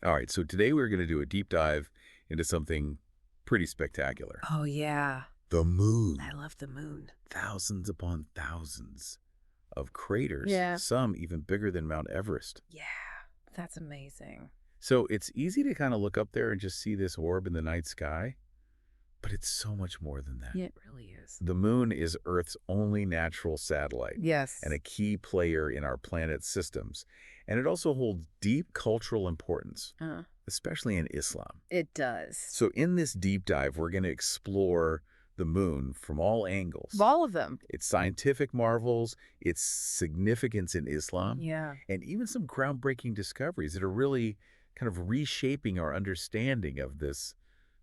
All right, so today we're going to do a deep dive into something pretty spectacular. Oh, yeah. The I moon. love the moon. Thousands upon thousands of craters, Yeah. some even bigger than Mount Everest. Yeah, that's amazing. So it's easy to kind of look up there and just see this orb in the night sky, but it's so much more than that. Yeah, it really is. The moon is Earth's only natural satellite and Yes. a key player in our planet's systems. And it also holds deep cultural importance, Uh, especially in Islam. it does. So in this deep dive, we're going to explore the moon from all angles. All of them. Its scientific marvels, its significance in Islam, Yeah. and even some groundbreaking discoveries that are really kind of reshaping our understanding of this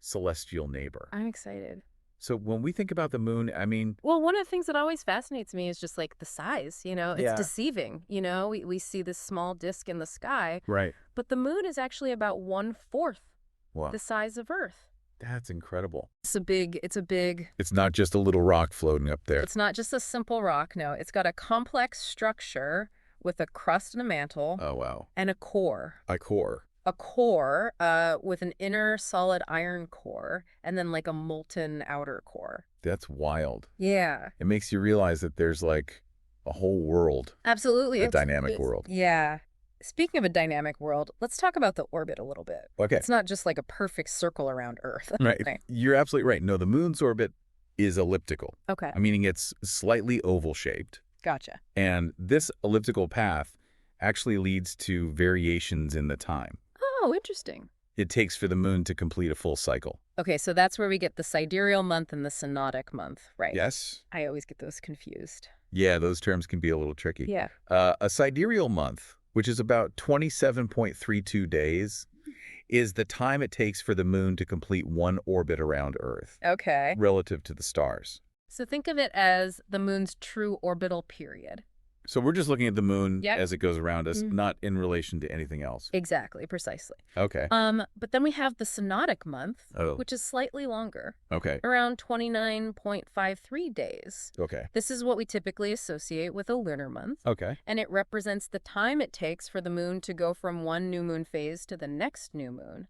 celestial neighbor. I'm excited. So when we think about the moon, I mean, Well, one of the things that always fascinates me is just like the size, it's yeah, deceiving. We see this small disk in the sky, right. but the moon is actually about 1/4 Well, the size of Earth. that's incredible. It's It's not just a little rock floating up there. not just a simple rock. No, it's got a complex structure with a crust and a mantle Oh, wow. and a core. A core. A core with an inner solid iron core and then like a molten outer core. That's wild. Yeah, It makes you realize that there's like a whole world, absolutely. a dynamic world. Yeah. Speaking of a dynamic world, let's talk about the orbit a little bit. Okay. It's not just like a perfect circle around Earth. Right. Right. You're absolutely right. No, the moon's orbit is elliptical, Okay. meaning it's slightly oval shaped. Gotcha. And this elliptical path actually leads to variations in the time Oh, interesting. it takes for the moon to complete a full cycle. Okay, so that's where we get the sidereal month and the synodic month, right? Yes? I always get those confused. Yeah, those terms can be a little tricky. Yeah. A sidereal month, which is about 27.32 days, is the time it takes for the moon to complete one orbit around Earth Okay. relative to the stars. So think of it as the moon's true orbital period. So we're just looking at the moon Yep. as it goes around us, Mhm. not in relation to anything else. Exactly, precisely. Okay. But then we have the synodic month, Oh, which is slightly longer, okay. around 29.53 days. Okay. This is what we typically associate with a lunar month, Okay. and it represents the time it takes for the moon to go from one new moon phase to the next new moon.